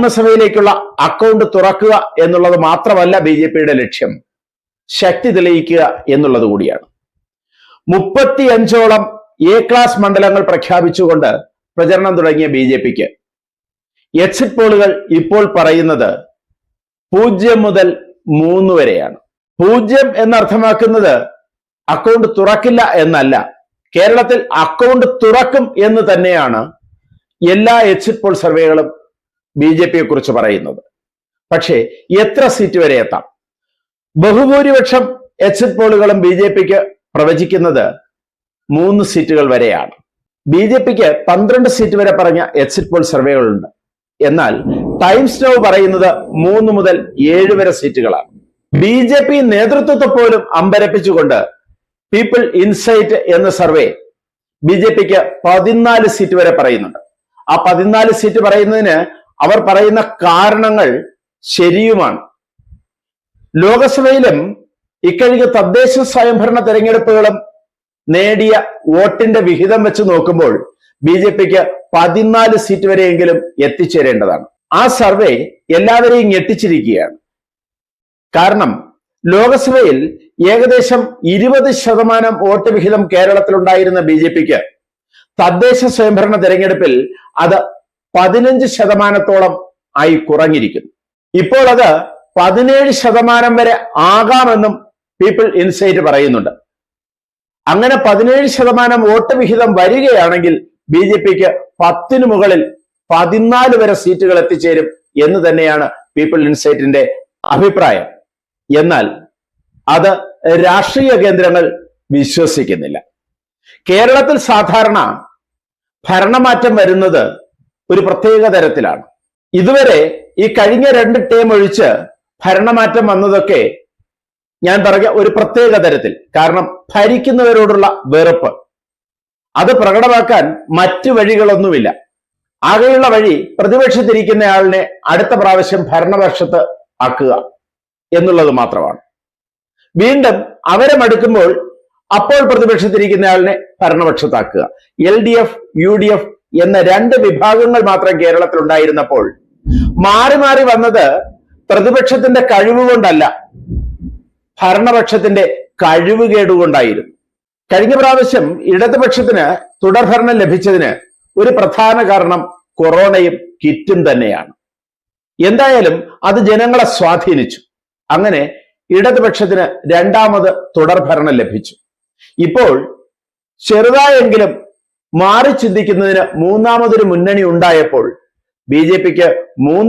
നിയമസഭയിലേക്കുള്ള account തുറക്കുക എന്നുള്ളത് മാത്രമല്ല ബി ജെ പിയുടെ ലക്ഷ്യം, ശക്തി തെളിയിക്കുക എന്നുള്ളത് കൂടിയാണ്. 35ഓളം എ ക്ലാസ് മണ്ഡലങ്ങൾ പ്രഖ്യാപിച്ചുകൊണ്ട് പ്രചരണം തുടങ്ങിയ ബി ജെ പിക്ക് എക്സിറ്റ് പോളുകൾ ഇപ്പോൾ പറയുന്നത് 0 മുതൽ 3 വരെയാണ്. 0 എന്നർത്ഥമാക്കുന്നത് അക്കൗണ്ട് തുറക്കില്ല എന്നല്ല. കേരളത്തിൽ അക്കൗണ്ട് തുറക്കും എന്ന് തന്നെയാണ് എല്ലാ എക്സിറ്റ് പോൾ സർവേകളും ബി ജെ പിയെ കുറിച്ച് പറയുന്നത്. പക്ഷേ എത്ര സീറ്റ് വരെ എത്താം? ബഹുഭൂരിപക്ഷം എക്സിറ്റ് പോളുകളും ബി ജെ പിക്ക് പ്രവചിക്കുന്നത് 3 സീറ്റുകൾ വരെയാണ്. ബി ജെ പിക്ക് 12 സീറ്റ് വരെ പറഞ്ഞ എക്സിറ്റ് പോൾ സർവേകളുണ്ട്. എന്നാൽ ടൈംസ് നൗ പറയുന്നത് 3 മുതൽ 7 വരെ സീറ്റുകളാണ്. ബി ജെ പി നേതൃത്വത്തെ പോലും അമ്പരപ്പിച്ചുകൊണ്ട് പീപ്പിൾ ഇൻസൈറ്റ് എന്ന സർവേ ബി ജെ പിക്ക് 14 സീറ്റ് വരെ പറയുന്നുണ്ട്. ആ 14 സീറ്റ് പറയുന്നതിന് അവർ പറയുന്ന കാരണങ്ങൾ ശരിയുമാണ്. ലോകസഭയിലും ഇക്കഴിഞ്ഞ തദ്ദേശ സ്വയംഭരണ തെരഞ്ഞെടുപ്പുകളും നേടിയ വോട്ടിന്റെ വിഹിതം വെച്ച് നോക്കുമ്പോൾ ബി ജെ പിക്ക് 14 സീറ്റ് വരെയെങ്കിലും എത്തിച്ചേരേണ്ടതാണ്. ആ സർവേ എല്ലാവരെയും ഞെട്ടിച്ചിരിക്കുകയാണ്. കാരണം ലോകസഭയിൽ ഏകദേശം 20% വോട്ട് വിഹിതം കേരളത്തിലുണ്ടായിരുന്ന ബി ജെ പിക്ക് തദ്ദേശ സ്വയംഭരണ തെരഞ്ഞെടുപ്പിൽ അത് 15% ആയി കുറഞ്ഞിരിക്കുന്നു. ഇപ്പോൾ അത് 17% വരെ ആകാമെന്നും പീപ്പിൾ ഇൻസൈറ്റ് പറയുന്നുണ്ട്. അങ്ങനെ 17% വോട്ട് വിഹിതം വരികയാണെങ്കിൽ ബി ജെ പിക്ക് 10 മുകളിൽ 14 വരെ സീറ്റുകൾ എത്തിച്ചേരും എന്ന് തന്നെയാണ് പീപ്പിൾ ഇൻസൈറ്റിന്റെ അഭിപ്രായം. എന്നാൽ അത് രാഷ്ട്രീയ കേന്ദ്രങ്ങൾ വിശ്വസിക്കുന്നില്ല. കേരളത്തിൽ സാധാരണ ഭരണമാറ്റം വരുന്നത് ഒരു പ്രത്യേക തരത്തിലാണ്. ഇതുവരെ ഈ കഴിഞ്ഞ 2 ടേം ഒഴിച്ച് ഭരണമാറ്റം വന്നതൊക്കെ ഞാൻ പറഞ്ഞ ഒരു പ്രത്യേക തരത്തിൽ. കാരണം ഭരിക്കുന്നവരോടുള്ള വെറുപ്പ്, അത് പ്രകടമാക്കാൻ മറ്റു വഴികളൊന്നുമില്ല. ആകെയുള്ള വഴി പ്രതിപക്ഷത്തിരിക്കുന്നയാളിനെ അടുത്ത പ്രാവശ്യം ഭരണപക്ഷത്ത് ആക്കുക എന്നുള്ളത് മാത്രമാണ്. വീണ്ടും അവരെ മടുക്കുമ്പോൾ അപ്പോൾ പ്രതിപക്ഷത്തിരിക്കുന്നയാളിനെ ഭരണപക്ഷത്താക്കുക. LDF, UDF എന്ന 2 വിഭാഗങ്ങൾ മാത്രം കേരളത്തിൽ ഉണ്ടായിരുന്നപ്പോൾ മാറി മാറി വന്നത് പ്രതിപക്ഷത്തിന്റെ കഴിവുകൊണ്ടല്ല, ഭരണപക്ഷത്തിന്റെ കഴിവുകേടുകൊണ്ടായിരുന്നു. കഴിഞ്ഞ പ്രാവശ്യം ഇടതുപക്ഷത്തിന് തുടർഭരണം ലഭിച്ചതിന് ഒരു പ്രധാന കാരണം കൊറോണയും കിറ്റും തന്നെയാണ്. എന്തായാലും അത് ജനങ്ങളെ സ്വാധീനിച്ചു. അങ്ങനെ ഇടതുപക്ഷത്തിന് 2ാമത് തുടർഭരണം ലഭിച്ചു. ഇപ്പോൾ ചെറുതായെങ്കിലും മാറി ചിന്തിക്കുന്നതിന് 3ാമതൊരു മുന്നണി ഉണ്ടായപ്പോൾ ബി ജെ പിക്ക് 3